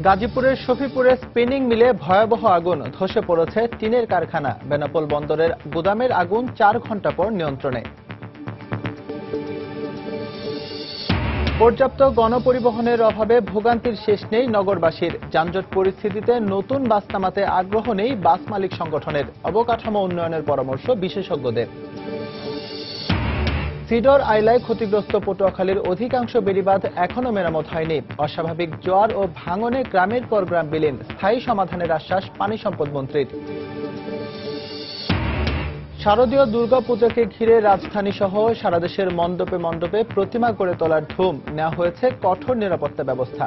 গাজীপুরের শফিপুরে স্পিনিং মিলে ভয়াবহ আগুন, ধসে পড়েছে টিনের কারখানা। বেনাপোল বন্দরের গুদামের আগুন 4 ঘণ্টা পর নিয়ন্ত্রণে। পর্যাপ্ত গণপরিবহনের অভাবে ভোগান্তির শেষ নেই নগরবাসীর। যানজট পরিস্থিতিতে নতুন বাস নামাতে আগ্রহ নেই বাস মালিক সংগঠনের। অবকাঠামো উন্নয়নের পরামর্শ বিশেষজ্ঞদের। সিডর আইলায় ক্ষতিগ্রস্ত পটুয়াখালীর অধিকাংশ বেড়িবাঁধ এখনো মেরামত হয়নি। অস্বাভাবিক জোয়ার ও ভাঙনে গ্রামের পর গ্রাম বিলীন। স্থায়ী সমাধানের আশ্বাস পানি সম্পদ মন্ত্রীর। শারদীয় দুর্গাপূজাকে ঘিরে রাজধানী সহ সারা দেশের মণ্ডপে মণ্ডপে প্রতিমা গড়ে তোলার ধুম। নেওয়া হয়েছে কঠোর নিরাপত্তা ব্যবস্থা।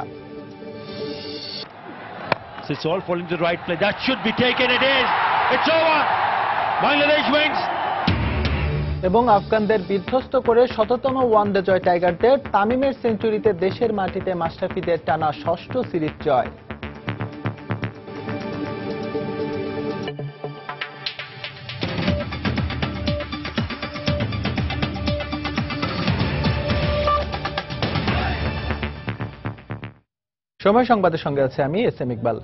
এবং আফগানদের বিধ্বস্ত করে ১৭তম ওয়ানডে জয় টাইগারদের। তামিমের সেঞ্চুরিতে দেশের মাটিতে মাশরাফিদের টানা ৬ষ্ঠ সিরিজ জয়। সময় সংবাদের সঙ্গে আছে আমি এস এম ইকবাল।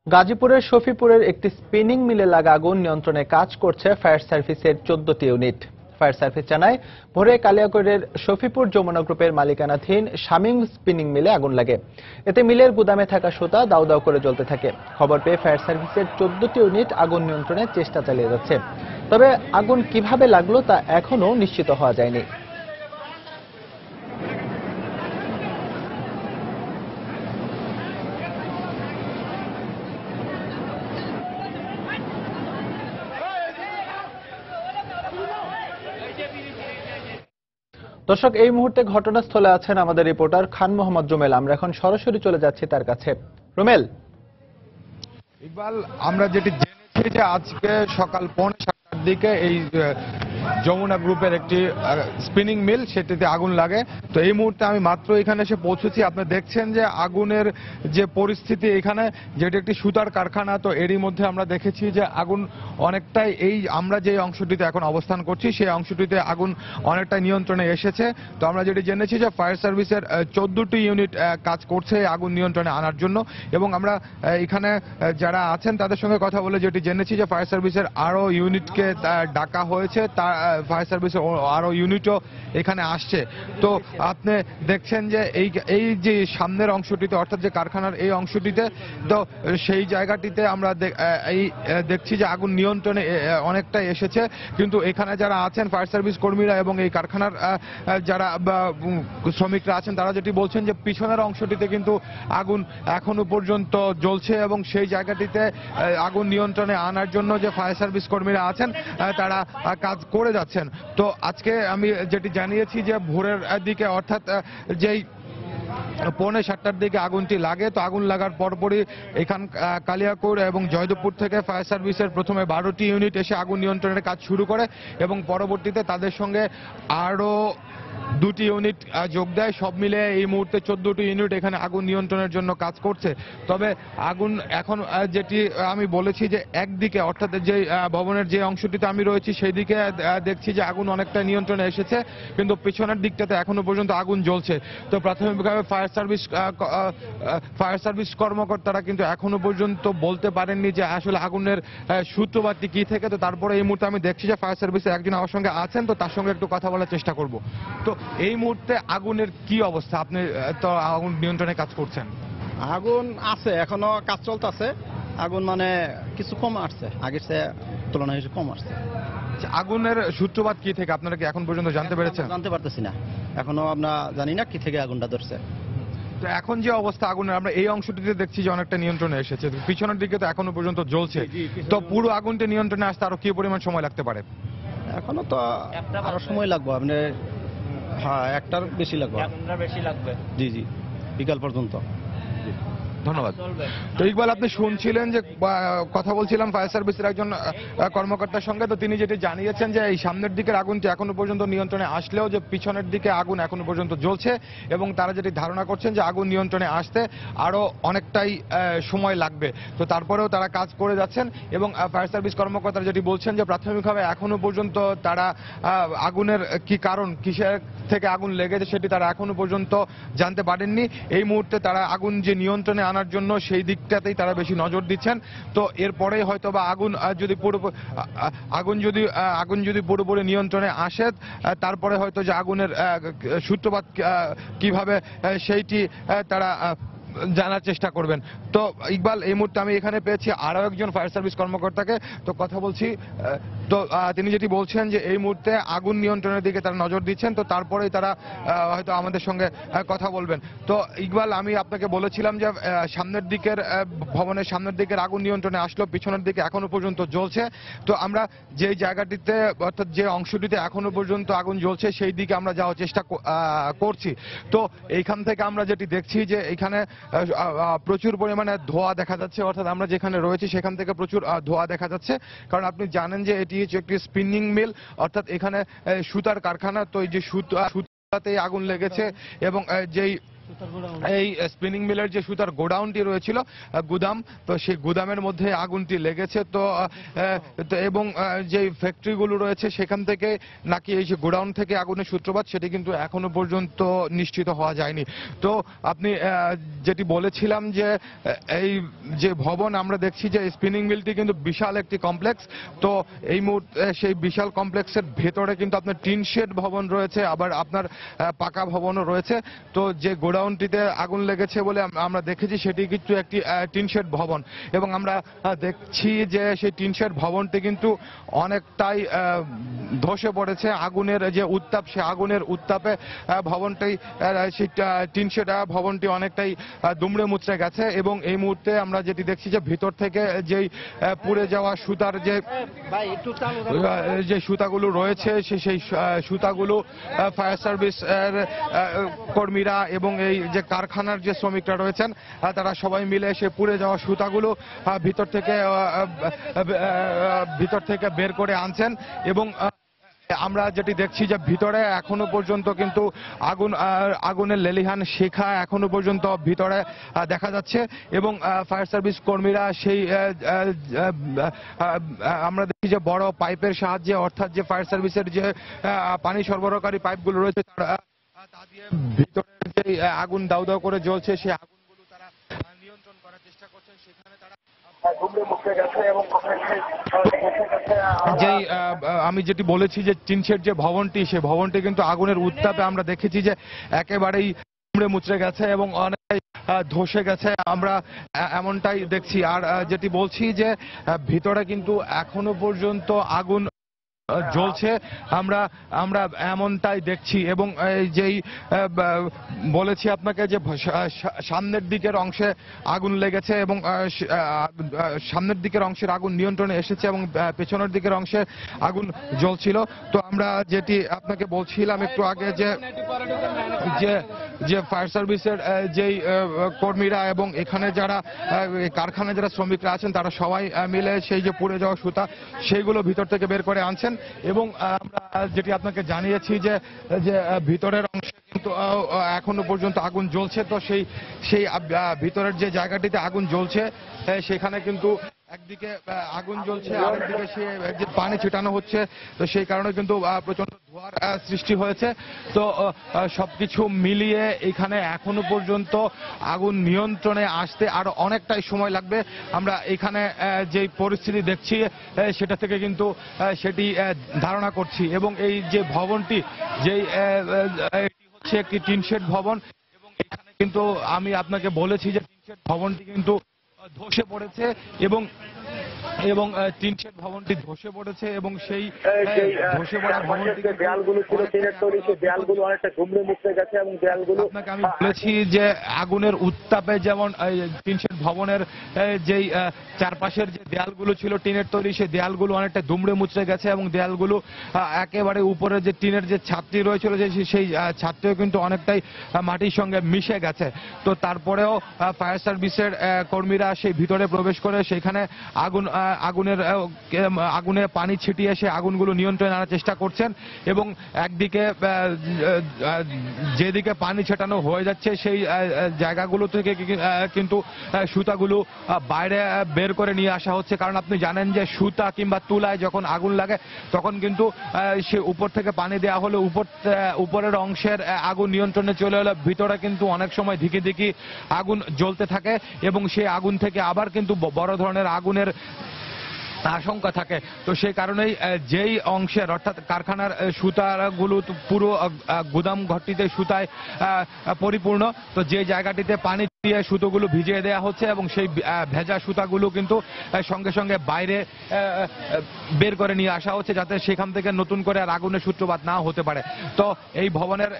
গাজীপুরের শফিপুরের একটি স্পিনিং মিলে লাগা আগুন নিয়ন্ত্রণে কাজ করছে ফায়ার সার্ভিসের 14টি ইউনিট। ফায়ার সার্ভিস জানায়, ভোরে কালিয়াকৈরের শফিপুর যমুনা গ্রুপের মালিকানাধীন শামীম স্পিনিং মিলে আগুন লাগে। এতে মিলের গুদামে থাকা সুতা দাউ দাউ করে জ্বলতে থাকে। খবর পেয়ে ফায়ার সার্ভিসের 14টি ইউনিট আগুন নিয়ন্ত্রণের চেষ্টা চালিয়ে যাচ্ছে। তবে আগুন কিভাবে লাগলো তা এখনও নিশ্চিত হওয়া যায়নি। দর্শক, এই মুহূর্তে ঘটনাস্থলে আছেন আমাদের রিপোর্টার খান মোহাম্মদ রুমেল। আমরা এখন সরাসরি চলে যাচ্ছি তার কাছে। রুমেল। ইকবাল, আমরা যেটি জেনেছি যে আজকে সকাল 7:45টার দিকে এই যমুনা গ্রুপের একটি স্পিনিং মিল, সেটিতে আগুন লাগে। তো এই মুহূর্তে আমি মাত্র এখানে এসে পৌঁছেছি। আপনি দেখছেন যে আগুনের যে পরিস্থিতি এখানে, যেটি একটি সুতার কারখানা, তো এরই মধ্যে আমরা দেখেছি যে আগুন অনেকটাই, এই আমরা যে অংশটিতে এখন অবস্থান করছি সেই অংশটিতে আগুন অনেকটাই নিয়ন্ত্রণে এসেছে। তো আমরা যেটি জেনেছি যে ফায়ার সার্ভিসের 14টি ইউনিট কাজ করছে আগুন নিয়ন্ত্রণে আনার জন্য। এবং আমরা এখানে যারা আছেন তাদের সঙ্গে কথা বলে যেটি জেনেছি যে ফায়ার সার্ভিসের আরো ইউনিটকে ডাকা হয়েছে, ফায়ার সার্ভিসের আরো ইউনিটও এখানে আসছে। তো আপনি দেখছেন যে এই যে সামনের অংশটিতে, অর্থাৎ যে কারখানার এই অংশটিতে, তো সেই জায়গাটিতে আমরা দেখছি যে আগুন নিয়ন্ত্রণে অনেকটা এসেছে। কিন্তু এখানে যারা আছেন ফায়ার সার্ভিস কর্মীরা এবং এই কারখানার যারা শ্রমিকরা আছেন, তারা যেটি বলছেন যে পিছনের অংশটিতে কিন্তু আগুন এখনো পর্যন্ত জ্বলছে এবং সেই জায়গাটিতে আগুন নিয়ন্ত্রণে আনার জন্য যে ফায়ার সার্ভিস কর্মীরা আছেন তারা কাজ করে যাচ্ছেন। তো আজকে আমি যেটি জানিয়েছি যে ভোরের দিকে, অর্থাৎ যেই 7:45টার দিকে আগুনটি লাগে, তো আগুন লাগার পরপরই এখান কালিয়াকৈর এবং জয়দেবপুর থেকে ফায়ার সার্ভিসের প্রথমে 12টি ইউনিট এসে আগুন নিয়ন্ত্রণের কাজ শুরু করে এবং পরবর্তীতে তাদের সঙ্গে আরো 2টি ইউনিট যোগ দেয়। সব মিলে এই মুহূর্তে 14টি ইউনিট এখানে আগুন নিয়ন্ত্রণের জন্য কাজ করছে। তবে আগুন এখন যেটি আমি বলেছি যে একদিকে, অর্থাৎ যে ভবনের যে অংশটিতে আমি রয়েছি সেই দিকে দেখছি যে আগুন অনেকটা নিয়ন্ত্রণে এসেছে, কিন্তু পিছনের দিকটাতে এখনো পর্যন্ত আগুন জ্বলছে। তো প্রাথমিকভাবে ফায়ার সার্ভিস কর্মকর্তারা কিন্তু এখনো পর্যন্ত বলতে পারেননি যে আসলে আগুনের সূত্রপাতটি কি থেকে। তো তারপরে এই মুহূর্তে আমি দেখছি যে ফায়ার সার্ভিসের একজন আমার সঙ্গে আছেন, তো তার সঙ্গে একটু কথা বলার চেষ্টা করব। তো এই মুহূর্তে আগুনের কি অবস্থা? আপনি তো আগুন নিয়ন্ত্রণে কাজ করছেন। আগুন আছে, এখনো কাজ চলতেছে। আগুন মানে কিছু কম আসছে, আগের তুলনায় কম আসছে। আগুনের সূত্রপাত কি থেকে আপনারা কি এখন পর্যন্ত জানতে পেরেছেন? জানতে পারতেছি না, এখনো আমরা জানি না কি থেকে আগুনটা ধরছে। তো এখন যে অবস্থা আগুনের, আমরা এই অংশটিতে দেখছি যে অনেকটা নিয়ন্ত্রণে এসেছে, পিছনের দিকে তো এখনো পর্যন্ত জ্বলছে। তো পুরো আগুনটা নিয়ন্ত্রণে আসতে আরো কি পরিমাণ সময় লাগতে পারে? এখনো তো আরো সময় লাগবে, আপনি হ্যাঁ একটার বেশি লাগবে। জি জি, বিকাল পর্যন্ত। ধন্যবাদ। তো ইকবাল, আপনি শুনছিলেন যে কথা বলছিলাম ফায়ার সার্ভিসের একজন কর্মকর্তার সঙ্গে। তো তিনি যেটি জানিয়েছেন যে এই সামনের দিকের আগুনটি এখনো পর্যন্ত নিয়ন্ত্রণে আসলেও যে পিছনের দিকে আগুন এখনো পর্যন্ত জ্বলছে এবং তারা যেটি ধারণা করছেন যে আগুন নিয়ন্ত্রণে আসতে আরো অনেকটাই সময় লাগবে। তো তারপরেও তারা কাজ করে যাচ্ছেন এবং ফায়ার সার্ভিস কর্মকর্তারা যেটি বলছেন যে প্রাথমিকভাবে এখনো পর্যন্ত তারা আগুনের কি কারণ, কিসের থেকে আগুন লেগেছে সেটি তারা এখনো পর্যন্ত জানতে পারেননি। এই মুহূর্তে তারা আগুন যে নিয়ন্ত্রণে আনার আনার জন্য সেই দিকটাতেই তারা বেশি নজর দিচ্ছেন। তো এরপরেই হয়তো বা আগুন যদি পুরোপুরি নিয়ন্ত্রণে আসে, তারপরে হয়তো যে আগুনের সূত্রপাত কিভাবে সেইটি তারা জানার চেষ্টা করবেন। তো ইকবাল, এই মুহূর্তে আমি এখানে পেয়েছি আরো একজন ফায়ার সার্ভিস কর্মকর্তাকে, তো কথা বলছি। তো তিনি যেটি বলছেন যে এই মুহূর্তে আগুন নিয়ন্ত্রণের দিকে তারা নজর দিচ্ছেন, তো তারপরেই তারা হয়তো আমাদের সঙ্গে কথা বলবেন। তো ইকবাল, আমি আপনাকে বলেছিলাম যে সামনের দিকের ভবনের সামনের দিকের আগুন নিয়ন্ত্রণে আসলো, পিছনের দিকে এখনো পর্যন্ত জ্বলছে। তো আমরা যে জায়গাটিতে, অর্থাৎ যে অংশটিতে এখনো পর্যন্ত আগুন জ্বলছে সেই দিকে আমরা যাওয়ার চেষ্টা করছি। তো এইখান থেকে আমরা যেটি দেখছি যে এখানে প্রচুর পরিমাণে ধোঁয়া দেখা যাচ্ছে, অর্থাৎ আমরা যেখানে রয়েছি সেখান থেকে প্রচুর ধোঁয়া দেখা যাচ্ছে। কারণ আপনি জানেন যে এটি হচ্ছে একটি স্পিনিং মিল, অর্থাৎ এখানে সুতার কারখানা। তো এই যে সুতাতে আগুন লেগেছে এবং যেই এই স্পিনিং মিলের যে সুতার গোডাউনটি রয়েছিল, গুদাম, তো সেই গুদামের মধ্যে আগুনটি লেগেছে। তো এবং যে ফ্যাক্টরিগুলো রয়েছে সেখান থেকে নাকি এই যে গোডাউন থেকে আগুনের সূত্রপাত, সেটি কিন্তু এখনো পর্যন্ত নিশ্চিত হওয়া যায়নি। তো আপনি যেটি বলেছিলাম যে এই যে ভবন আমরা দেখছি যে স্পিনিং মিলটি কিন্তু বিশাল একটি কমপ্লেক্স। তো এই মুহূর্তে সেই বিশাল কমপ্লেক্সের ভেতরে কিন্তু আপনার টিন শেড ভবন রয়েছে, আবার আপনার পাকা ভবনও রয়েছে। তো যে গোডাউনটিতে আগুন লেগেছে বলে আমরা দেখেছি সেটি কিন্তু একটি টিন শেড ভবন, এবং আমরা দেখছি যে সেই টিন শেড ভবনটি কিন্তু অনেকটাই ধসে পড়েছে। আগুনের যে উত্তাপ, সে আগুনের উত্তাপে ভবনটি, সেই টিন শেড ভবনটি অনেকটাই দুমড়ে মুচড়ে গেছে। এবং এই মুহূর্তে আমরা যেটি দেখছি যে ভিতর থেকে যেই পুড়ে যাওয়া সুতার যে সুতাগুলো রয়েছে, সেই সুতাগুলো ফায়ার সার্ভিস কর্মীরা এবং এই যে কারখানার যে শ্রমিকরা রয়েছেন তারা সবাই মিলে সে পুড়ে যাওয়া সুতাগুলো ভিতর থেকে বের করে আনছেন। এবং আমরা যেটি দেখছি যে ভিতরে এখনো পর্যন্ত কিন্তু আগুনের লেলিহান শিখা এখনো পর্যন্ত ভিতরে দেখা যাচ্ছে। এবং ফায়ার সার্ভিস কর্মীরা সেই আমরা দেখছি যে বড় পাইপের সাহায্যে, অর্থাৎ যে ফায়ার সার্ভিসের যে পানি সরবরাহকারী পাইপগুলো রয়েছে তা দিয়ে ভিতরে যে আগুন দাউ দাউ করে জ্বলছে সেই আগুনগুলো তারা নিয়ন্ত্রণ করার চেষ্টা করছেন। সেখানে তারা যেই আমি যেটি বলেছি যে টিনশেড যে ভবনটি, সেই ভবনটি কিন্তু আগুনের উত্তাপে আমরা দেখেছি যে একেবারেই দুমড়ে মুচড়ে গেছে এবং অনেকটাই ধসে গেছে, আমরা এমনটাই দেখছি। আর যেটি বলছি যে ভিতরে কিন্তু এখনো পর্যন্ত আগুন জ্বলছে, আমরা এমনটাই দেখছি। এবং যেই বলেছি আপনাকে যে সামনের দিকের অংশে আগুন লেগেছে এবং সামনের দিকের অংশের আগুন নিয়ন্ত্রণে এসেছে এবং পেছনের দিকের অংশে আগুন জ্বলছিল। তো আমরা যেটি আপনাকে বলছিলাম একটু আগে যে ফায়ার সার্ভিসের যেই কর্মীরা এবং এখানে যারা কারখানায় যারা শ্রমিকরা আছেন তারা সবাই মিলে সেই যে পুড়ে যাওয়া সুতা সেইগুলো ভিতর থেকে বের করে আনছেন। এবং আমরা যেটি আপনাকে জানিয়েছি যে ভিতরের অংশে কিন্তু এখনো পর্যন্ত আগুন জ্বলছে। তো সেই ভিতরের যে জায়গাটিতে আগুন জ্বলছে সেখানে কিন্তু একদিকে আগুন জ্বলছে, আরেকদিকে সে যে পানি ছিটানো হচ্ছে, তো সেই কারণে কিন্তু প্রচন্ড ধোঁয়ার সৃষ্টি হয়েছে। তো সবকিছু মিলিয়ে এখানে এখনো পর্যন্ত আগুন নিয়ন্ত্রণে আসতে আরো অনেকটাই সময় লাগবে। আমরা এখানে যে পরিস্থিতি দেখছি সেটা থেকে কিন্তু সেটি ধারণা করছি। এবং এই যে ভবনটি, যেই হচ্ছে একটি টিনশেড ভবন, এবং এখানে কিন্তু আমি আপনাকে বলেছি যে টিনশেড ভবনটি কিন্তু ধসে পড়েছে এবং টিনশেড ভবনটি ধসে পড়েছে এবং সেই ধসে পড়া ভবনটি দেয়ালগুলো ছিল টিনের তৈরি, সেই দেয়ালগুলো অনেকটা দুমড়ে মুচড়ে গেছে এবং দেয়ালগুলো, আপনাকে আমি বলেছি যে আগুনের উত্তাপে যেমন টিনশেড ভবনের যেই চারপাশের যে দেয়ালগুলো ছিল টিনের তৈরি, সেই দেয়ালগুলো অনেকটা দুমড়ে মুচড়ে গেছে এবং দেয়ালগুলো একেবারে উপরে যে টিনের যে ছাদটি রয়েছিল সেই ছাদটিও কিন্তু অনেকটাই মাটির সঙ্গে মিশে গেছে। তো তারপরেও ফায়ার সার্ভিসের কর্মীরা সেই ভিতরে প্রবেশ করে সেখানে আগুন আগুনে পানি ছিটিয়ে সে আগুনগুলো নিয়ন্ত্রণে আনার চেষ্টা করছেন এবং একদিকে যেদিকে পানি ছেটানো হয়ে যাচ্ছে সেই জায়গাগুলো থেকে কিন্তু সুতাগুলো বাইরে বের করে নিয়ে আসা হচ্ছে, কারণ আপনি জানেন যে সুতা কিংবা তুলায় যখন আগুন লাগে তখন কিন্তু সে উপর থেকে পানি দেওয়া হলে উপরের অংশের আগুন নিয়ন্ত্রণে চলে এলে ভিতরে কিন্তু অনেক সময় ধিকি ধিকি আগুন জ্বলতে থাকে এবং সেই আগুন থেকে আবার কিন্তু বড় ধরনের আগুনের আশঙ্কা থাকে। তো সেই কারণেই যেই অংশের অর্থাৎ কারখানার সুতাগুলো পুরো গুদাম ঘরটিতে সুতায় পরিপূর্ণ, তো যে জায়গাটিতে পানি দিয়ে সুতোগুলো ভিজিয়ে দেওয়া হচ্ছে এবং সেই ভেজা সুতাগুলো কিন্তু সঙ্গে সঙ্গে বাইরে বের করে নিয়ে আসা হচ্ছে যাতে সেখান থেকে নতুন করে আর আগুনের সূত্রপাত না হতে পারে। তো এই ভবনের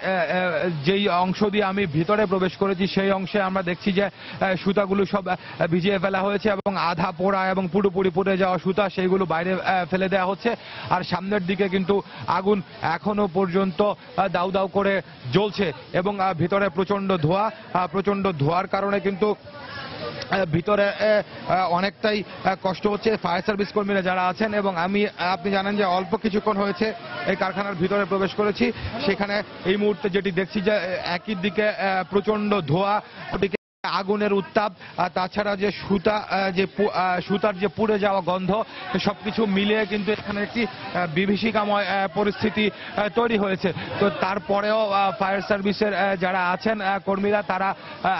যেই অংশ দিয়ে আমি ভিতরে প্রবেশ করেছি সেই অংশে আমরা দেখছি যে সুতাগুলো সব ভিজিয়ে ফেলা হয়েছে এবং আধা পোড়া এবং পুরোপুরি পুড়ে যাওয়া সুতা সেইগুলো বাইরে ফেলে দেওয়া হচ্ছে। আর সামনের দিকে কিন্তু আগুন এখনো পর্যন্ত দাউ দাউ করে জ্বলছে এবং ভিতরে প্রচন্ড ধোঁয়ার কারণে কিন্তু ভিতরে অনেকটাই কষ্ট হচ্ছে ফায়ার সার্ভিস কর্মীরা যারা আছেন। এবং আপনি জানেন যে অল্প কিছুক্ষণ হয়েছে এই কারখানার ভিতরে প্রবেশ করেছি, সেখানে এই মুহূর্তে যেটি দেখছি যে একই দিকে প্রচন্ড ধোঁয়া, ওদিকে আগুনের উত্তাপ, তাছাড়া যে সুতার যে পুড়ে যাওয়া গন্ধ, সবকিছু মিলিয়ে কিন্তু এখানে একটি বিভীষিকাময় পরিস্থিতি তৈরি হয়েছে। তো তারপরেও ফায়ার সার্ভিসের যারা আছেন কর্মীরা তারা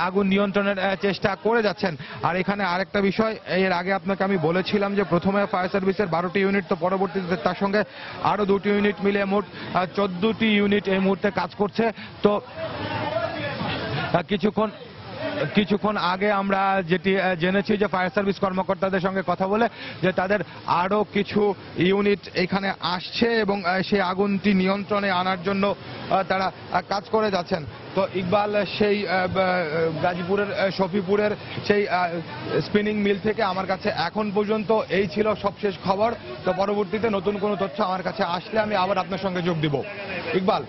আগুন নিয়ন্ত্রণের চেষ্টা করে যাচ্ছেন। আর এখানে আরেকটা বিষয়, এর আগে আপনাকে আমি বলেছিলাম যে প্রথমে ফায়ার সার্ভিসের 12টি ইউনিট, তো পরবর্তীতে তার সঙ্গে আরো 2টি ইউনিট মিলে মোট 14টি ইউনিট এই মুহূর্তে কাজ করছে। তো কিছুক্ষণ আগে আমরা যেটি জেনেছি যে ফায়ার সার্ভিস কর্মকর্তাদের সঙ্গে কথা বলে যে তাদের আরো কিছু ইউনিট এখানে আসছে এবং সেই আগুনটি নিয়ন্ত্রণে আনার জন্য তারা কাজ করে যাচ্ছেন। তো ইকবাল, সেই গাজীপুরের শফিপুরের সেই স্পিনিং মিল থেকে আমার কাছে এখন পর্যন্ত এই ছিল সবশেষ খবর। তো পরবর্তীতে নতুন কোনো তথ্য আমার কাছে আসলে আমি আবার আপনার সঙ্গে যোগ দিব। ইকবাল।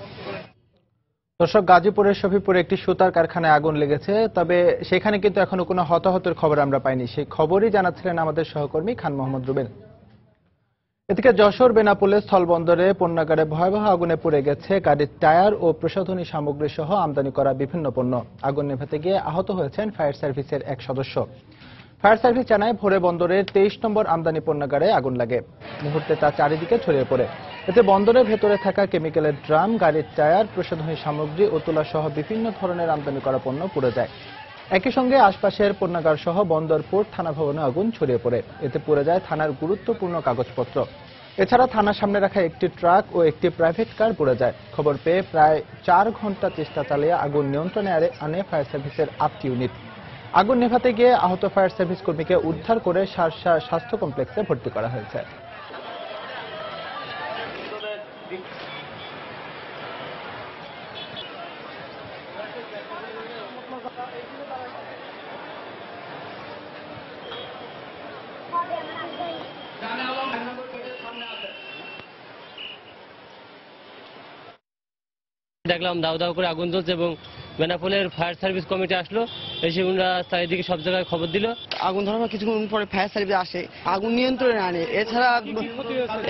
দর্শক, গাজীপুরের শফিপুরে একটি সুতার কারখানায় আগুন লেগেছে, তবে সেখানে কিন্তু এখনো কোনো হতাহতের খবর আমরা পাইনি। সেই খবরই জানাচ্ছিলেন আমাদের সহকর্মী খান মোহাম্মদ রুবেল। এদিকে যশোর বেনাপোলে স্থলবন্দরে পণ্যাগারে ভয়াবহ আগুনে পুড়ে গেছে গাড়ির টায়ার ও প্রসাধনী সামগ্রী সহ আমদানি করা বিভিন্ন পণ্য। আগুন নেভাতে গিয়ে আহত হয়েছেন ফায়ার সার্ভিসের এক সদস্য। ফায়ার সার্ভিস জানায় ভোরে বন্দরের 23 নম্বর আমদানি পণ্যাগারে আগুন লাগে। মুহূর্তে তা চারিদিকে ছড়িয়ে পড়ে। এতে বন্দরের ভেতরে থাকা কেমিক্যালের ড্রাম, গাড়ির টায়ার, প্রসাধনী সামগ্রী ও তুলা সহ বিভিন্ন ধরনের আমদানি করা পণ্য পুড়ে যায়। একই সঙ্গে আশপাশের পণ্যাগার সহ বন্দর পোর্ট থানা ভবনে আগুন ছড়িয়ে পড়ে। এতে পুড়ে যায় থানার গুরুত্বপূর্ণ কাগজপত্র। এছাড়া থানার সামনে রাখা একটি ট্রাক ও একটি প্রাইভেট কার পুড়ে যায়। খবর পেয়ে প্রায় 4 ঘন্টা চেষ্টা চালিয়ে আগুন নিয়ন্ত্রণে আনে ফায়ার সার্ভিসের 8টি ইউনিট। আগুন নেভাতে গিয়ে আহত ফায়ার সার্ভিস কর্মীকে উদ্ধার করে শার্শা স্বাস্থ্য কমপ্লেক্সে ভর্তি করা হয়েছে। দেখলাম দাউ দাউ করে আগুন জ্বলছে এবং বেনাপোলের ফায়ার সার্ভিস কমিটি আসলো, এসে ওনারা চারিদিকে সব জায়গায় খবর দিল। আগুন ধরানোর কিছুক্ষণ পরে ফায়ার সার্ভিস আসে, আগুন নিয়ন্ত্রণে আনে।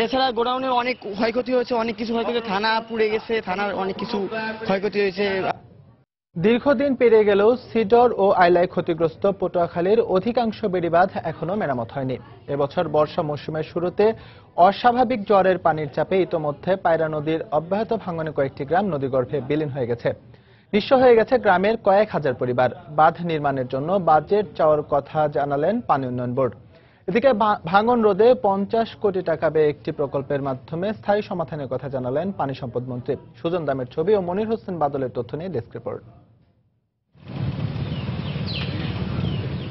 এছাড়া গোডাউনে অনেক ক্ষয়ক্ষতি হয়েছে, অনেক কিছু ক্ষয়ক্ষতি, থানা পুড়ে গেছে, থানার অনেক কিছু ক্ষয়ক্ষতি হয়েছে। দীর্ঘদিন পেরিয়ে গেলেও সিডর ও আইলায় ক্ষতিগ্রস্ত পটুয়াখালীর অধিকাংশ বেড়িবাঁধ এখনো মেরামত হয়নি। এবছর বর্ষা মৌসুমের শুরুতে অস্বাভাবিক জ্বরের পানির চাপে ইতোমধ্যে পায়রা নদীর অব্যাহত ভাঙনে কয়েকটি গ্রাম নদীগর্ভে বিলীন হয়ে গেছে। নিঃস্ব হয়ে গেছে গ্রামের কয়েক হাজার পরিবার। বাঁধ নির্মাণের জন্য বাজেট চাওয়ার কথা জানালেন পানি উন্নয়ন বোর্ড। এদিকে ভাঙন রোধে 50 কোটি টাকা ব্যয়ে একটি প্রকল্পের মাধ্যমে স্থায়ী সমাধানের কথা জানালেন পানি সম্পদ মন্ত্রী। সুজন দামের ছবি ও মনির হোসেন বাদলের তথ্য নিয়ে ডেস্ক রিপোর্ট।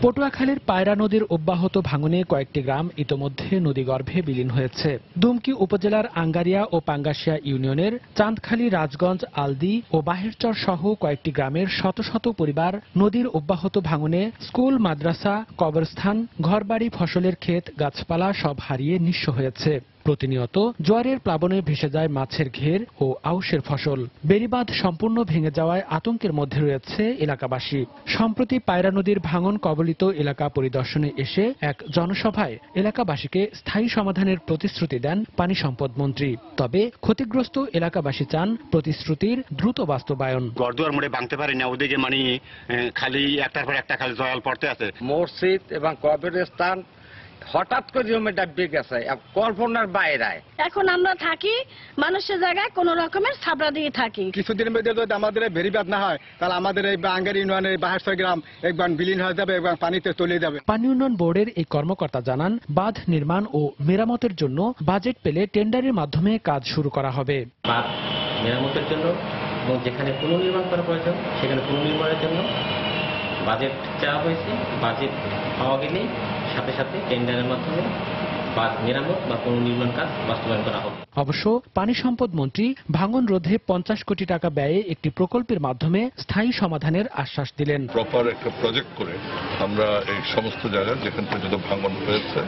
পটুয়াখালীর পায়রা নদীর অব্যাহত ভাঙনে কয়েকটি গ্রাম ইতোমধ্যে নদীগর্ভে বিলীন হয়েছে। দুমকি উপজেলার আঙ্গারিয়া ও পাঙ্গাসিয়া ইউনিয়নের চাঁদখালী, রাজগঞ্জ, আলদি ও বাহেরচর সহ কয়েকটি গ্রামের শত শত পরিবার নদীর অব্যাহত ভাঙনে স্কুল, মাদ্রাসা, কবরস্থান, ঘরবাড়ি, ফসলের ক্ষেত, গাছপালা সব হারিয়ে নিঃস্ব হয়েছে। প্রতিনিয়ত জোয়ারের প্লাবনে ভেসে যায় মাছের ঘের ও আউশের ফসল। বেড়িবাঁধ সম্পূর্ণ ভেঙে যাওয়ায় আতঙ্কের মধ্যে রয়েছে এলাকাবাসী। সম্প্রতি পায়রা নদীর ভাঙন কবলিত এলাকা পরিদর্শনে এসে এক জনসভায় এলাকাবাসীকে স্থায়ী সমাধানের প্রতিশ্রুতি দেন পানি সম্পদ মন্ত্রী। তবে ক্ষতিগ্রস্ত এলাকাবাসী চান প্রতিশ্রুতির দ্রুত বাস্তবায়ন। গড়দুয়ার মোড়ে ভাঙতে পারে না, ওদিকে মানে খালি একটার পর একটা খালি জয়াল পড়তে আছে। মসজিদ এবং কবরস্থান হঠাৎ করে জমে ডাববে গেছে, কল্পনার বাইরে। এখন আমরা থাকি মানুষের জায়গায় কোন রকমের ছাবড়া দিয়ে থাকি। কিছুদিনের মধ্যে যদি আমাদের বেড়িবাঁধ না হয় তাহলে আমাদের এই আঙ্গারি ইউনিয়নের 72 গ্রাম একবার বিলীন হয়ে যাবে এবং পানিতে তলিয়ে যাবে। পানি উন্নয়ন বোর্ডের এই কর্মকর্তা জানান, বাঁধ নির্মাণ ও মেরামতের জন্য বাজেট পেলে টেন্ডারের মাধ্যমে কাজ শুরু করা হবে। বাঁধ মেরামতের জন্য এবং যেখানে পুনর্নির্মাণ করা প্রয়োজন সেখানে পুনর্নির্মাণের জন্য বাজেট চাওয়া হয়েছে। বাজেট পাওয়া গেলেই সাথে সাথে টেন্ডারের মাধ্যমে বাঁধ মেরামত বা পুনর্নির্মাণ কাজ বাস্তবায়ন করা হবে। অবশ্য পানি সম্পদ মন্ত্রী ভাঙন রোধে 50 কোটি টাকা ব্যয়ে একটি প্রকল্পের মাধ্যমে স্থায়ী সমাধানের আশ্বাস দিলেন। প্রপার একটা প্রজেক্ট করে আমরা এই সমস্ত জায়গায় যেখান পর্যন্ত ভাঙন হয়েছে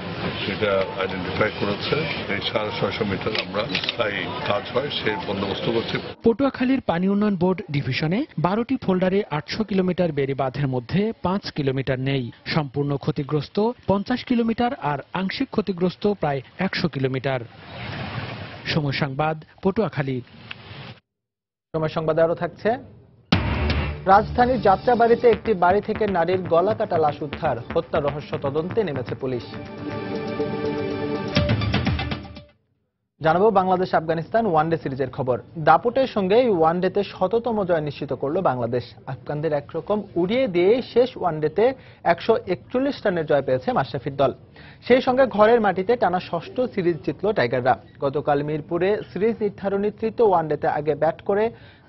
সেটা আইডেন্টিফাই করেছে, এই 650 মিটার আমরা স্থায়ী কাজ হয় সেই বন্দোবস্ত করছি। পটুয়াখালীর পানি উন্নয়ন বোর্ড ডিভিশনে 12টি ফোল্ডারে 800 কিলোমিটার বেড়িবাঁধের মধ্যে 5 কিলোমিটার নেই। সম্পূর্ণ ক্ষতিগ্রস্ত 50 কিলোমিটার আর আংশিক ক্ষতিগ্রস্ত প্রায় 100 কিলোমিটার। সময় সংবাদ, পটুয়াখালী। সময় সংবাদে আরো থাকছে, রাজধানীর যাত্রাবাড়িতে একটি বাড়ি থেকে নারীর গলা কাটা লাশ উদ্ধার, হত্যা রহস্য তদন্তে নেমেছে পুলিশ। জানাবো বাংলাদেশ আফগানিস্তান ওয়ানডে সিরিজের খবর। দাপুটের সঙ্গে ওয়ানডেতে 100তম জয় নিশ্চিত করল বাংলাদেশ। আফগানদের একরকম উড়িয়ে দিয়ে শেষ ওয়ানডেতে 141 রানের জয় পেয়েছে মাশরাফির দল। সেই সঙ্গে ঘরের মাটিতে টানা 6ষ্ঠ সিরিজ জিতল টাইগাররা। গতকাল মিরপুরে সিরিজ নির্ধারণী তৃতীয় ওয়ানডেতে আগে ব্যাট করে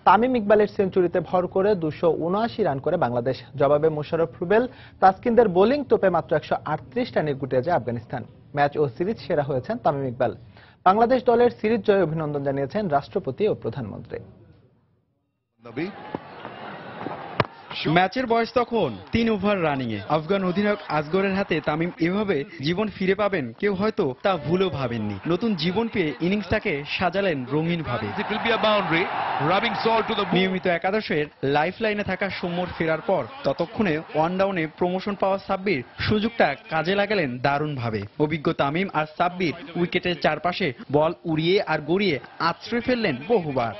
তামিম ইকবালের সেঞ্চুরিতে ভর করে 279 রান করে বাংলাদেশ। জবাবে মোশাররফ রুবেল, তাসকিনদের বোলিং তোপে মাত্র 138 রানে গুটিয়ে যায় আফগানিস্তান। ম্যাচ ও সিরিজ সেরা হয়েছেন তামিম ইকবাল। বাংলাদেশ দলের সিরিজ জয়ে অভিনন্দন জানিয়েছেন রাষ্ট্রপতি ও প্রধানমন্ত্রী। ম্যাচের বয়স তখন 3 ওভার রানিং এ আফগান অধিনায়ক আসগরের হাতে তামিম এভাবে জীবন ফিরে পাবেন কেউ হয়তো তা ভুলেও ভাবেননি। নতুন জীবন পেয়ে ইনিংসটাকে সাজালেন রঙিন ভাবে। নিয়মিত একাদশের লাইফ লাইনে থাকা সৌম্যর ফেরার পর ততক্ষণে ওয়ান ডাউনে প্রমোশন পাওয়া সাব্বির সুযোগটা কাজে লাগালেন দারুণ ভাবে। অভিজ্ঞ তামিম আর সাব্বির উইকেটের চারপাশে বল উড়িয়ে আর গড়িয়ে আছড়ে ফেললেন বহুবার।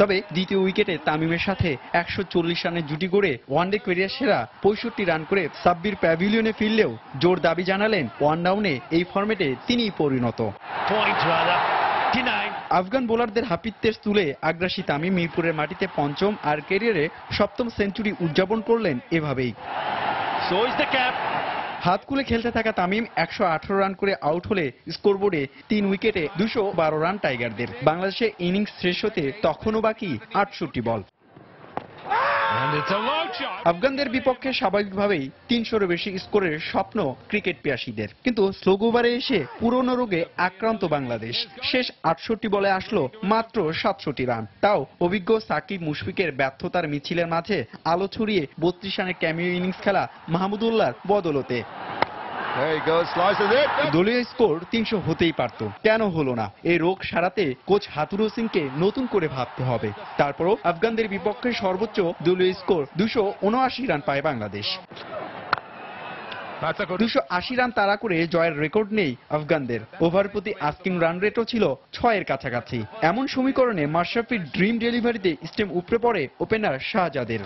তবে দ্বিতীয় উইকেটে তামিমের সাথে 140 রানের জুটি গড়ে ওয়ানডে ক্যারিয়ার সেরা 65 রান করে সাব্বির প্যাভিলিয়নে ফিরলেও জোর দাবি জানালেন ওয়ান ডাউনে এই ফরম্যাটে তিনিই পরিণত। আফগান বোলারদের হাপিত্যের তুলে আগ্রাসী তামিম মিরপুরের মাটিতে পঞ্চম আর ক্যারিয়ারে 7ম সেঞ্চুরি উদযাপন করলেন এভাবেই। হাত খুলে খেলতে থাকা তামিম 118 রান করে আউট হলে স্কোরবোর্ডে 3 উইকেটে 212 রান টাইগারদের। বাংলাদেশের ইনিংস শেষ হতে তখনও বাকি 68 বল। আফগানদের বিপক্ষে স্বাভাবিকভাবেই 300-এর বেশি স্কোরের স্বপ্ন ক্রিকেট পিয়াসীদের, কিন্তু স্লো ওভারে এসে পুরনো রোগে আক্রান্ত বাংলাদেশ। শেষ 68 বলে আসলো মাত্র 67 রান, তাও অভিজ্ঞ সাকিব মুশফিকের ব্যর্থতার মিছিলের মাঝে আলো ছড়িয়ে 32 রানের ক্যামিও ইনিংস খেলা মাহমুদুল্লাহর বদলতে। দলীয় স্কোর 300 হতেই পারত, কেন হলো না? এই রোগ সারাতে কোচ হাতুরু সিংকে নতুন করে ভাবতে হবে। তারপরও আফগানদের বিপক্ষে সর্বোচ্চ দলীয় স্কোর 279 রান পায় বাংলাদেশ। 280 রান তাড়া করে জয়ের রেকর্ড নেই আফগানদের। ওভার প্রতি আস্কিং রান রেটও ছিল 6-এর কাছাকাছি। এমন সমীকরণে মাশরাফির ড্রিম ডেলিভারিতে স্টেম উপড়ে পড়ে ওপেনার শাহজাদের।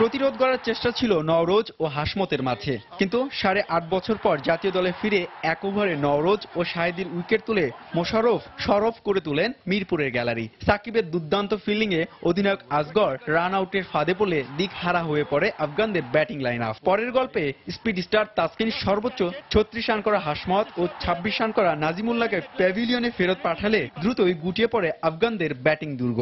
প্রতিরোধ করার চেষ্টা ছিল নওরোজ ও হাসমতের মাঝে, কিন্তু 8.5 বছর পর জাতীয় দলে ফিরে এক ওভারে নওরোজ ও শাহিদের উইকেট তুলে মোশাররফ সরব করে তুলেন মিরপুরের গ্যালারি। সাকিবের দুর্দান্ত ফিল্ডিংয়ে অধিনায়ক আসগর রান আউটের ফাঁদে পড়লে দিক হারা হয়ে পড়ে আফগানদের ব্যাটিং লাইন আপ। পরের গল্পে স্পিড স্টার তাসকিন সর্বোচ্চ 36 রান করা হাসমত ও 26 রান করা নাজিমুল্লাহকে প্যাভিলিয়নে ফেরত পাঠালে দ্রুতই গুটিয়ে পড়ে আফগানদের ব্যাটিং দুর্গ।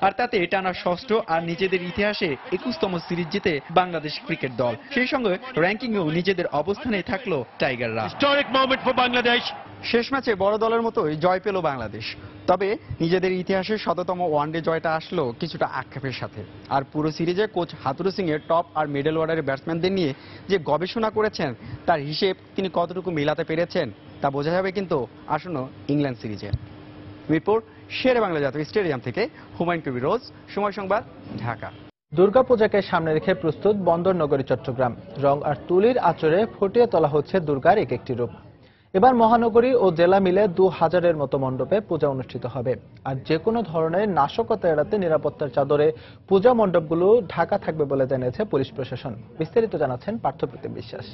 আর তাতে টানা ষষ্ঠ আর নিজেদের ইতিহাসে 21তম সিরিজ জিতে বাংলাদেশ ক্রিকেট দল। সেই সঙ্গে র্যাঙ্কিংয়েও নিজেদের অবস্থানে থাকলো টাইগাররা। শেষ ম্যাচে বড় দলের মতোই জয় পেল বাংলাদেশ। তবে নিজেদের ইতিহাসে 100তম ওয়ানডে জয়টা আসলো কিছুটা আক্ষেপের সাথে। আর পুরো সিরিজে কোচ হাতুরু সিং এর টপ আর মিডল অর্ডারের ব্যাটসম্যানদের নিয়ে যে গবেষণা করেছেন তার হিসেব তিনি কতটুকু মেলাতে পেরেছেন তা বোঝা যাবে কিন্তু আসন্ন ইংল্যান্ড সিরিজে। মিরপুর শেরে বাংলা জাতীয় স্টেডিয়াম থেকে হুমায়ুন কবির রোজ, সময় সংবাদ, ঢাকা। দুর্গাপূজাকে সামনে রেখে প্রস্তুত বন্দর নগরী চট্টগ্রাম। রং আর তুলির আঁচড়ে ফুটিয়ে তোলা হচ্ছে দুর্গার এক একটি রূপ। এবার মহানগরী ও জেলা মিলে 2000-এর মতো মণ্ডপে পূজা অনুষ্ঠিত হবে। আর যে কোনো ধরনের নাশকতা এড়াতে নিরাপত্তার চাদরে পূজা মণ্ডপগুলো ঢাকা থাকবে বলে জানিয়েছে পুলিশ প্রশাসন। বিস্তারিত জানাচ্ছেন পার্থপ্রতিম বিশ্বাস।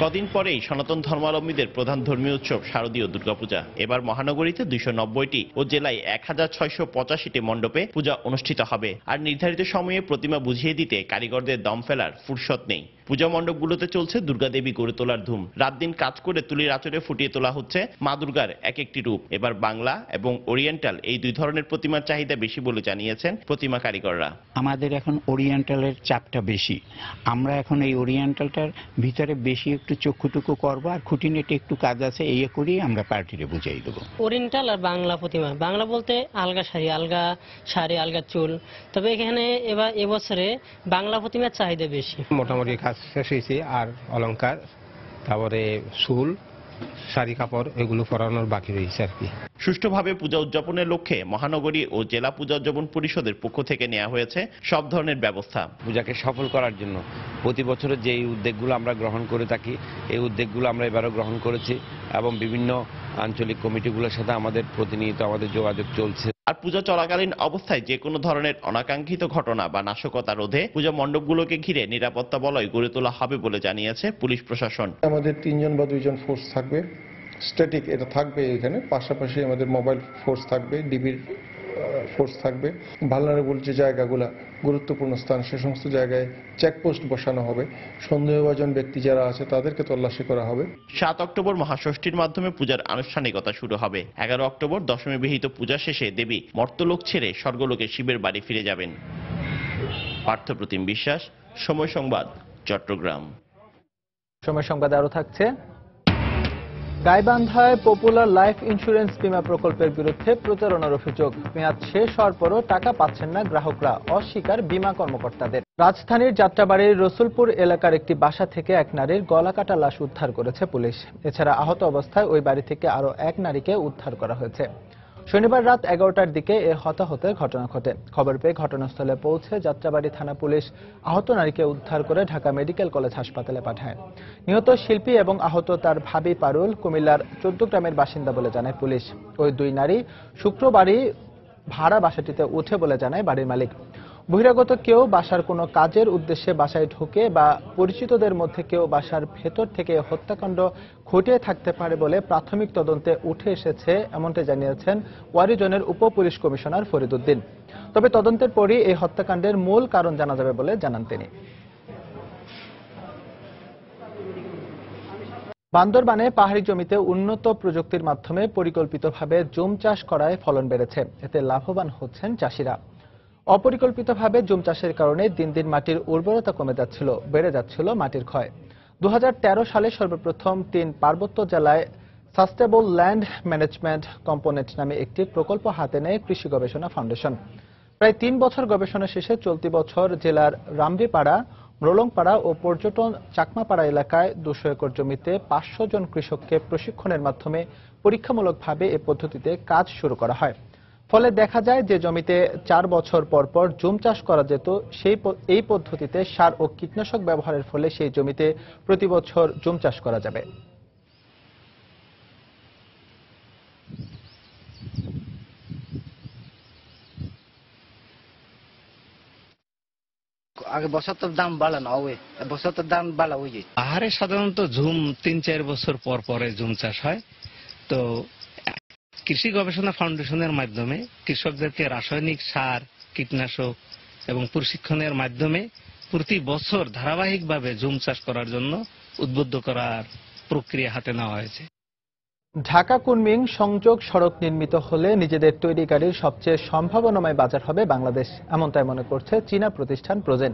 কদিন পরেই সনাতন ধর্মাবলম্বীদের প্রধান ধর্মীয় উৎসব শারদীয় দুর্গাপূজা। এবার মহানগরীতে 290টি ও জেলায় 1685টি মণ্ডপে পূজা অনুষ্ঠিত হবে। আর নির্ধারিত সময়ে প্রতিমা বুঝিয়ে দিতে কারিগরদের দম ফেলার ফুরসত নেই। পূজা মণ্ডপগুলোতে চলছে দুর্গাদেবী গড়ে তোলার ধুম। রাত দিন কাজ করে তুলির আঁচড়ে ফুটিয়ে তোলা হচ্ছে মা দুর্গার এক একটি রূপ। এবার বাংলা এবং ওরিয়েন্টাল এই দুই ধরনের প্রতিমার চাহিদা বেশি বলে জানিয়েছেন প্রতিমা কারিগররা। আমাদের এখন ওরিয়েন্টালের চাপটা বেশি। আমরা এখন এই ওরিয়েন্টালটার ভিতরে বেশি একটু চক্ষুটুকু করবো, আর খুঁটিনাটি একটু কাজ আছে, এই করেই আমরা পার্টিরে বুঝাই দেবো। ওরিয়েন্টাল আর বাংলা প্রতিমা, বাংলা বলতে আলগা শাড়ি আলগা চুল। তবে এখানে এবার এবছরে বাংলা প্রতিমার চাহিদা বেশি। মোটামুটি কাজ শেষ হয়েছে, আর অলংকার, তারপরে চুল, শাড়ি কাপড় এগুলো পরানোর বাকি রয়েছে আর কি। সুষ্ঠুভাবে পূজা উদযাপনের লক্ষ্যে মহানগরী ও জেলা পূজা উদযাপন পরিষদের পক্ষ থেকে নেওয়া হয়েছে সব ধরনের ব্যবস্থা। পূজাকে সফল করার জন্য প্রতি বছরের যে উদ্যোগগুলো আমরা গ্রহণ করে থাকি, এই উদ্যোগগুলো আমরা এবারও গ্রহণ করেছি এবং বিভিন্ন আঞ্চলিক কমিটিগুলোর সাথে আমাদের প্রতিনিয়ত যোগাযোগ চলছে। আর পূজা চলাকালীন অবস্থায় যে কোনো ধরনের অনাকাঙ্ক্ষিত ঘটনা বা নাশকতা রোধে পূজা মণ্ডপগুলোকে ঘিরে নিরাপত্তা বলয় গড়ে তোলা হবে বলে জানিয়েছে পুলিশ প্রশাসন। আমাদের 3 জন বা 2 জন ফোর্স থাকবে, স্ট্যাটিক এটা থাকবে এখানে। পাশাপাশি আমাদের মোবাইল ফোর্স থাকবে, ডিবির ফোর্স থাকবে। ভালনারেবল যে জায়গাগুলো গুরুত্বপূর্ণ স্থান, সে সমস্ত জায়গায় চেকপোস্ট বসানো হবে। সন্দেহভাজন ব্যক্তি যারা আছে তাদেরকে তল্লাশি করা হবে। 7 অক্টোবর মহাষষ্ঠীর মাধ্যমে পূজার আনুষ্ঠানিকতা শুরু হবে। 11 অক্টোবর দশমী বিহিত পূজা শেষে দেবী মর্তলোক ছেড়ে স্বর্গলোকে শিবের বাড়ি ফিরে যাবেন। পার্থপ্রতিম বিশ্বাস, সময় সংবাদ, চট্টগ্রাম। সময় সংবাদে আরো থাকছে, গাইবান্ধায় পপুলার লাইফ ইন্স্যুরেন্স বীমা প্রকল্পের বিরুদ্ধে প্রচারণার অভিযোগ। মেয়াদ শেষ হওয়ার পরও টাকা পাচ্ছেন না গ্রাহকরা, অস্বীকার বীমা কর্মকর্তাদের। রাজধানীর যাত্রাবাড়ির রসুলপুর এলাকার একটি বাসা থেকে এক নারীর গলাকাটা লাশ উদ্ধার করেছে পুলিশ। এছাড়া আহত অবস্থায় ওই বাড়ি থেকে আরো এক নারীকে উদ্ধার করা হয়েছে। শনিবার রাত 11টার দিকে এ হতাহতের ঘটনা ঘটে। খবর পেয়ে ঘটনাস্থলে পৌঁছে যাত্রাবাড়ি থানা পুলিশ আহত নারীকে উদ্ধার করে ঢাকা মেডিকেল কলেজ হাসপাতালে পাঠায়। নিহত শিল্পী এবং আহত তার ভাবি পারুল কুমিল্লার 14 গ্রামের বাসিন্দা বলে জানায় পুলিশ। ওই দুই নারী শুক্রবারই ভাড়া বাসাটিতে উঠে বলে জানায় বাড়ির মালিক। বহিরাগত কেউ বাসার কোনো কাজের উদ্দেশ্যে বাসায় ঢুকে বা পরিচিতদের মধ্যে কেউ বাসার ভেতর থেকে হত্যাকাণ্ড ঘটিয়ে থাকতে পারে বলে প্রাথমিক তদন্তে উঠে এসেছে, এমনটা জানিয়েছেন ওয়ারিজনের উপ পুলিশ কমিশনার ফরিদ উদ্দিন। তবে তদন্তের পরই এই হত্যাকাণ্ডের মূল কারণ জানা যাবে বলে জানান তিনি। বান্দরবানে পাহাড়ি জমিতে উন্নত প্রযুক্তির মাধ্যমে পরিকল্পিতভাবে জুম চাষ করায় ফলন বেড়েছে। এতে লাভবান হচ্ছেন চাষিরা। অপরিকল্পিতভাবে জুম চাষের কারণে দিন দিন মাটির উর্বরতা কমে যাচ্ছিল, বেড়ে যাচ্ছিল মাটির ক্ষয়। 2013 সালে সর্বপ্রথম 3 পার্বত্য জেলায় সাস্টেনেবল ল্যান্ড ম্যানেজমেন্ট কম্পোনেন্ট নামে একটি প্রকল্প হাতে নেয় কৃষি গবেষণা ফাউন্ডেশন। প্রায় 3 বছর গবেষণা শেষে চলতি বছর জেলার রামরিপাড়া, মরলংপাড়া ও পর্যটন চাকমাপাড়া এলাকায় 200 একর জমিতে 500 জন কৃষককে প্রশিক্ষণের মাধ্যমে পরীক্ষামূলকভাবে এ পদ্ধতিতে কাজ শুরু করা হয়। ফলে দেখা যায় যে জমিতে 4 বছর পর পর জুম চাষ করা যেত, এই পদ্ধতিতে সার ও কীটনাশক ব্যবহারের ফলে সেই জমিতে প্রতি বছর জুম চাষ করা যাবে। আগে বছর তো দাম বাড়া না হয়, বছর তো দাম বাড়া হয়ে যায়। পাহাড়ে সাধারণত ঝুম 3-4 বছর পর পরে জুম চাষ হয়। তো কৃষি গবেষণা ফাউন্ডেশনের মাধ্যমে কৃষকদেরকে রাসায়নিক সার, কীটনাশক এবং প্রশিক্ষণের মাধ্যমে প্রতি বছর ধারাবাহিকভাবে জুম চাষ করার জন্য উদ্বুদ্ধ করার প্রক্রিয়া হাতে নেওয়া হয়েছে। ঢাকা কুনমিং সংযোগ সড়ক নির্মিত হলে নিজেদের তৈরি গাড়ির সবচেয়ে সম্ভাবনাময় বাজার হবে বাংলাদেশ, এমনটাই মনে করছে চীনা প্রতিষ্ঠান প্রজেন।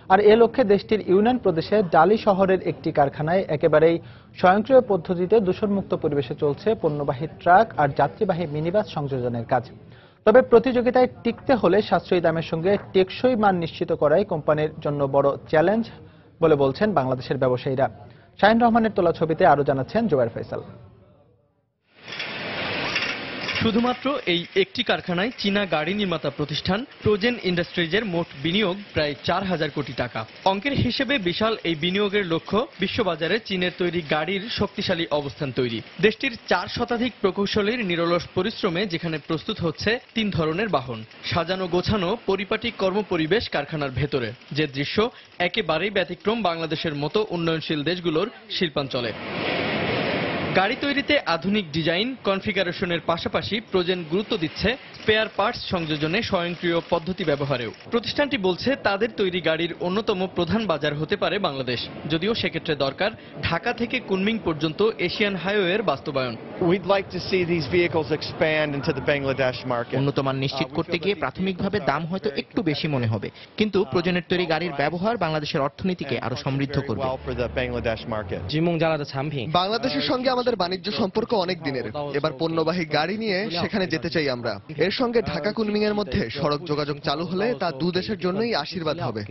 আর এ লক্ষ্যে দেশটির ইউনান প্রদেশের ডালি শহরের একটি কারখানায় একেবারেই স্বয়ংক্রিয় পদ্ধতিতে দূষণমুক্ত পরিবেশে চলছে পণ্যবাহী ট্রাক আর যাত্রীবাহী মিনিবাস সংযোজনের কাজ। তবে প্রতিযোগিতায় টিকতে হলে সাশ্রয়ী দামের সঙ্গে টেকসই মান নিশ্চিত করাই কোম্পানির জন্য বড় চ্যালেঞ্জ বলে বলছেন বাংলাদেশের ব্যবসায়ীরা। শাহিন রহমানের তোলা ছবিতে আরো জানাচ্ছেন জোবায়ের ফয়সাল। শুধুমাত্র এই একটি কারখানায় চীনা গাড়ি নির্মাতা প্রতিষ্ঠান প্রজেন ইন্ডাস্ট্রিজের মোট বিনিয়োগ প্রায় 4,000 কোটি টাকা। অঙ্কের হিসেবে বিশাল এই বিনিয়োগের লক্ষ্য বিশ্ববাজারে চীনের তৈরি গাড়ির শক্তিশালী অবস্থান তৈরি। দেশটির 4 শতাধিক প্রকৌশলীর নিরলস পরিশ্রমে যেখানে প্রস্তুত হচ্ছে 3 ধরনের বাহন, সাজানো গোছানো পরিপাটি কর্মপরিবেশ কারখানার ভেতরে, যে দৃশ্য একেবারেই ব্যতিক্রম বাংলাদেশের মতো উন্নয়নশীল দেশগুলোর শিল্পাঞ্চলে। গাড়ি তৈরিতে আধুনিক ডিজাইন কনফিগারেশনের পাশাপাশি প্রজেন গুরুত্ব দিচ্ছে স্পেয়ার পার্টস সংযোজনে স্বয়ংক্রিয় পদ্ধতি ব্যবহারেও। প্রতিষ্ঠানটি বলছে তাদের তৈরি গাড়ির অন্যতম প্রধান বাজার হতে পারে বাংলাদেশ, যদিও সেক্ষেত্রে দরকার ঢাকা থেকে কুনমিং পর্যন্ত এশিয়ান হাইওয়ের বাস্তবায়ন। উন্নত মান নিশ্চিত করতে গিয়ে প্রাথমিকভাবে দাম হয়তো একটু বেশি মনে হবে, কিন্তু প্রজেনের তৈরি গাড়ির ব্যবহার বাংলাদেশের অর্থনীতিকে আরো সমৃদ্ধ করবে। বাংলাদেশের সঙ্গে আমাদের বাণিজ্য সম্পর্ক অনেক দিনের। এবার পণ্যবাহী গাড়ি নিয়ে সেখানে যেতে চাই আমরা। এর সঙ্গে ঢাকা কুনমিং এর মধ্যে সড়ক যোগাযোগ চালু হলে তা দুই দেশের জন্যই আশীর্বাদ হবে।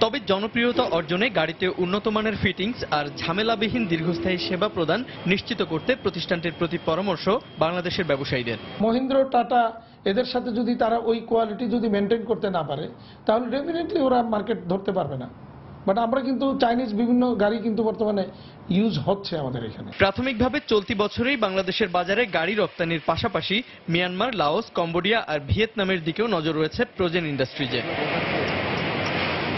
তবে জনপ্রিয়তা অর্জনে গাড়িতে উন্নত মানের ফিটিংস আর ঝামেলাবিহীন দীর্ঘস্থায়ী সেবা প্রদান নিশ্চিত করতে প্রতিষ্ঠানটির প্রতি পরামর্শ বাংলাদেশের ব্যবসায়ীদের। মহিন্দ্র, টাটা এদের সাথে যদি তারা ওই কোয়ালিটি যদি মেনটেন করতে না পারে তাহলে ডেফিনেটলি ওরা মার্কেট ধরতে পারবে না। বাট আমরা কিন্তু চাইনিজ বিভিন্ন গাড়ি কিন্তু বর্তমানে ইউজ হচ্ছে আমাদের এখানে। প্রাথমিকভাবে চলতি বছরেই বাংলাদেশের বাজারে গাড়ি রপ্তানির পাশাপাশি মিয়ানমার, লাওস, কম্বোডিয়া আর ভিয়েতনামের দিকেও নজর রয়েছে প্রজেন ইন্ডাস্ট্রিজের।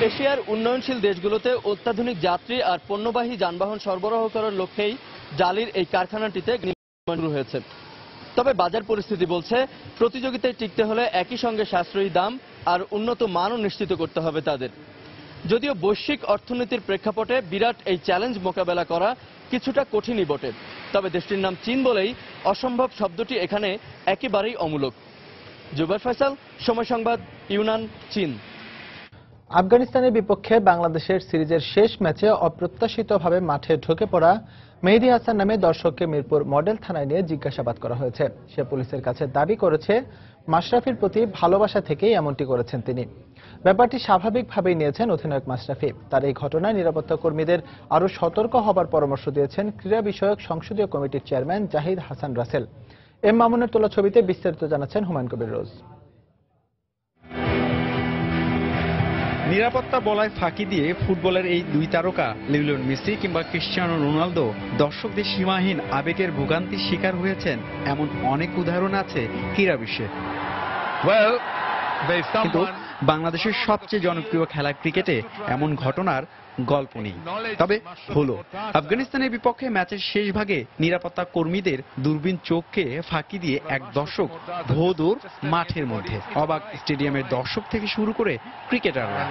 এশিয়ার উন্নয়নশীল দেশগুলোতে অত্যাধুনিক যাত্রী আর পণ্যবাহী যানবাহন সরবরাহ করার লক্ষ্যেই ডালির এই কারখানাটিতে নির্মাণ শুরু হয়েছে। তবে বাজার পরিস্থিতি বলছে প্রতিযোগিতায় টিকতে হলে একই সঙ্গে সাশ্রয়ী দাম আর উন্নত মানও নিশ্চিত করতে হবে তাদের। যদিও বৈশ্বিক অর্থনীতির প্রেক্ষাপটে বিরাট এই চ্যালেঞ্জ মোকাবেলা করা কিছুটা কঠিনই বটে, তবে দেশটির নাম চীন বলেই অসম্ভব শব্দটি এখানে একেবারেই অমূলক। জুবায়ের ফয়সাল, সময় সংবাদ, ইউনান, চীন। আফগানিস্তানের বিপক্ষে বাংলাদেশের সিরিজের শেষ ম্যাচে অপ্রত্যাশিতভাবে মাঠে ঢুকে পড়া মেহেদী হাসান নামে দর্শককে মিরপুর মডেল থানায় নিয়ে জিজ্ঞাসাবাদ করা হয়েছে। সে পুলিশের কাছে দাবি করেছে মাশরাফির প্রতি ভালোবাসা থেকেই এমনটি করেছেন তিনি। ব্যাপারটি স্বাভাবিকভাবেই নিয়েছেন অধিনায়ক মাশরাফি। তার এই ঘটনায় নিরাপত্তা কর্মীদের আরও সতর্ক হবার পরামর্শ দিয়েছেন ক্রীড়া বিষয়ক সংসদীয় কমিটির চেয়ারম্যান জাহিদ হাসান রাসেল। এম মামুনের তোলা ছবিতে বিস্তারিত জানাচ্ছেন হুমায়ুন কবির রোজ। নিরাপত্তা বলয় ফাঁকি দিয়ে ফুটবলের এই দুই তারকা লিওনেল মেসি কিংবা ক্রিশ্চিয়ানো রোনালদো দর্শকদের সীমাহীন আবেগের ভোগান্তির শিকার হয়েছেন এমন অনেক উদাহরণ আছে ক্রীড়া বিশ্বে। কিন্তু বাংলাদেশের সবচেয়ে জনপ্রিয় খেলা ক্রিকেটে এমন ঘটনার গল্প নেই। তবে হলো আফগানিস্তানের বিপক্ষে ম্যাচের শেষ ভাগে নিরাপত্তা কর্মীদের দূরবীন চোখকে ফাঁকি দিয়ে এক দর্শক ধো-দৌড় মাঠের মধ্যে। অবাক স্টেডিয়ামের দর্শক থেকে শুরু করে ক্রিকেটাররা।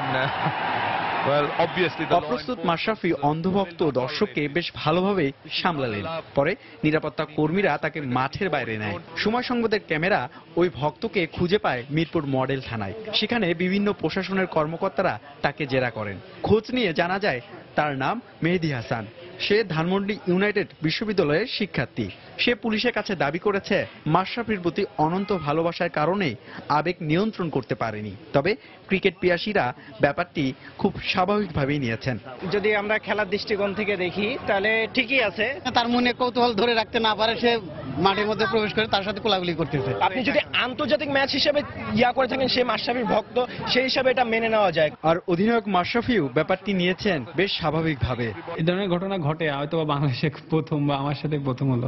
অপ্রস্তুত মাশরাফি অন্ধভক্ত দর্শককে বেশ ভালোভাবে সামলালেন। পরে নিরাপত্তা কর্মীরা তাকে মাঠের বাইরে নেয়। সময় সংবাদের ক্যামেরা ওই ভক্তকে খুঁজে পায় মিরপুর মডেল থানায়। সেখানে বিভিন্ন প্রশাসনের কর্মকর্তারা তাকে জেরা করেন। খোঁজ নিয়ে জানা যায় তার নাম মেহেদী হাসান। সে ধানমন্ডি ইউনাইটেড বিশ্ববিদ্যালয়ের শিক্ষার্থী। সে পুলিশের কাছে দাবি করেছে মাশরাফির প্রতি অনন্ত ভালোবাসার কারণে আবেগ নিয়ন্ত্রণ করতে পারেনি। তবে ক্রিকেট পিয়াসীরা ব্যাপারটি খুব স্বাভাবিকভাবেই নিয়েছেন। যদি আমরা খেলার দৃষ্টিকোণ থেকে দেখি তাহলে ঠিকই আছে। তার মনে কৌতূহল ধরে রাখতে না পারে, সে মাঠের মধ্যে প্রবেশ করে তার সাথে কোলাকুলি করতেছে। আপনি যদি আন্তর্জাতিক ম্যাচ হিসেবে করে থাকেন, সে মাশরাফির ভক্ত, সেই হিসাবে এটা মেনে নেওয়া যায়। আর অধিনায়ক মাশরাফিও ব্যাপারটি নিয়েছেন বেশ স্বাভাবিকভাবে। এই ধরনের ঘটনা ঘটে হয়তো বাংলাদেশে প্রথম বা আমার সাথে প্রথম হলো।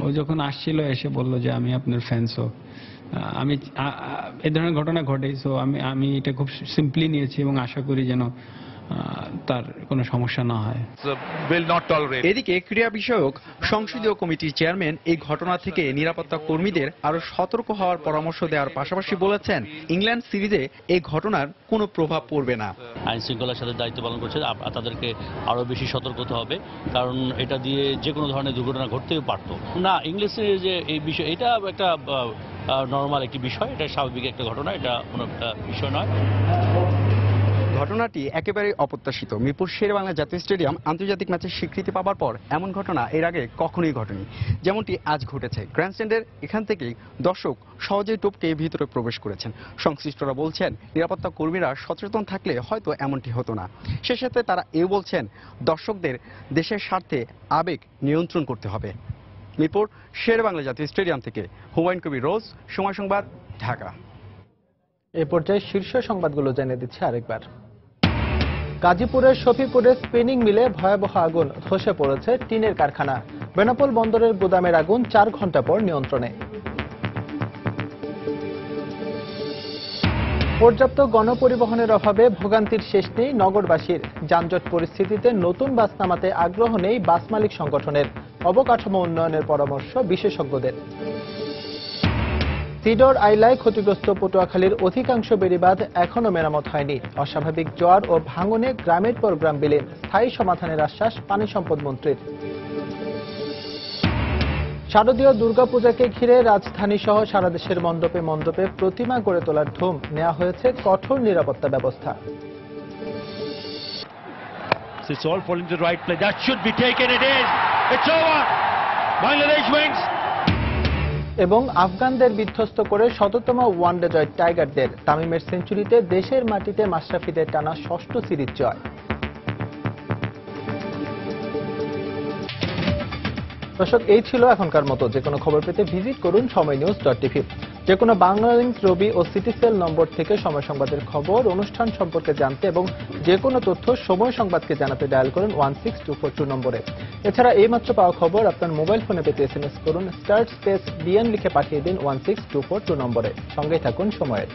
ও যখন আসছিল এসে বলল যে আমি আপনার ফ্যানসও, আমি এই ধরনের ঘটনা ঘটে। সো আমি এটা খুব সিম্পলি নিয়েছি এবং আশা করি যেন তার কোনো সমস্যা না হয়। এদিকে ক্রীড়া বিষয়ক সংসদীয় কমিটির চেয়ারম্যান এই ঘটনা থেকে নিরাপত্তা কর্মীদের আরো সতর্ক হওয়ার পরামর্শ দেওয়ার পাশাপাশি বলেছেন ইংল্যান্ড সিরিজে এই ঘটনার কোনো প্রভাব পড়বে না। আইন শৃঙ্খলার সাথে দায়িত্ব পালন করছে, তাদেরকে আরো বেশি সতর্ক হতে হবে, কারণ এটা দিয়ে যে কোনো ধরনের দুর্ঘটনা ঘটতেও পারতো না। ইংলিশ সিরিজে এই বিষয়, এটা একটা নর্মাল একটি বিষয়, এটা স্বাভাবিক একটা ঘটনা, এটা কোনো একটা বিষয় নয়। ঘটনাটি একেবারে অপ্রত্যাশিত। মিরপুর শেরেবাংলা জাতীয় স্টেডিয়াম আন্তর্জাতিক ম্যাচের স্বীকৃতি পাওয়ার পর এমন ঘটনা এর আগে কখনোই ঘটেনি, যেমনটি আজ ঘটেছে। গ্র্যান্ডস্ট্যান্ডের এখান থেকেই দর্শক সহজেই টপকে ভিতরে প্রবেশ করেছেন। সংশ্লিষ্টরা বলছেন নিরাপত্তা কর্মীরা সচেতন থাকলে হয়তো এমনটি হতো না। সে সাথে তারা এও বলছেন দর্শকদের দেশের স্বার্থে আবেগ নিয়ন্ত্রণ করতে হবে। মিরপুর শেরেবাংলা জাতীয় স্টেডিয়াম থেকে হুমায়ুন কবির রোজ, সময় সংবাদ, ঢাকা। এ পর্যায়ে শীর্ষ সংবাদগুলো জানিয়ে দিচ্ছে আরেকবার। গাজীপুরের শফিপুরের স্পিনিং মিলে ভয়াবহ আগুন, ধসে পড়েছে টিনের কারখানা। বেনাপোল বন্দরের গুদামের আগুন 4 ঘন্টা পর নিয়ন্ত্রণে। পর্যাপ্ত গণপরিবহনের অভাবে ভোগান্তির শেষ নেই নগরবাসীর। যানজট পরিস্থিতিতে নতুন বাস নামাতে আগ্রহ নেই বাস মালিক সংগঠনের। অবকাঠামো উন্নয়নের পরামর্শ বিশেষজ্ঞদের। সিডর আইলায় ক্ষতিগ্রস্ত পটুয়াখালীর অধিকাংশ বেড়িবাঁধ এখনো মেরামত হয়নি। অস্বাভাবিক জোয়ার ও ভাঙনে গ্রামের পর গ্রাম বিলীন। স্থায়ী সমাধানের আশ্বাস পানি সম্পদ মন্ত্রীর। শারদীয় দুর্গাপূজাকে ঘিরে রাজধানী সহ সারা দেশের মণ্ডপে মণ্ডপে প্রতিমা গড়ে তোলার ধুম। নেওয়া হয়েছে কঠোর নিরাপত্তা ব্যবস্থা। এবং আফগানদের বিধ্বস্ত করে ১৭তম ওয়ানডে জয় টাইগারদের। তামিমের সেঞ্চুরিতে দেশের মাটিতে মাশরাফিদের টানা ৬ষ্ঠ সিরিজ জয়। দর্শক, এই ছিল এখনকার মতো। যে কোনো খবর পেতে ভিজিট করুন সময়নিউজ.টিভি। যে কোনো বাংলা লিংক, রবি ও সিটিসেল নম্বর থেকে সময় সংবাদের খবর, অনুষ্ঠান সম্পর্কে জানতে এবং যে কোনো তথ্য সময় সংবাদকে জানাতে ডায়াল করুন 16242 নম্বরে। এছাড়া এইমাত্র পাওয়া খবর আপনার মোবাইল ফোনে পেতে SMS করুন *BN লিখে পাঠিয়ে দিন 16242 নম্বরে। সঙ্গেই থাকুন সময়ের।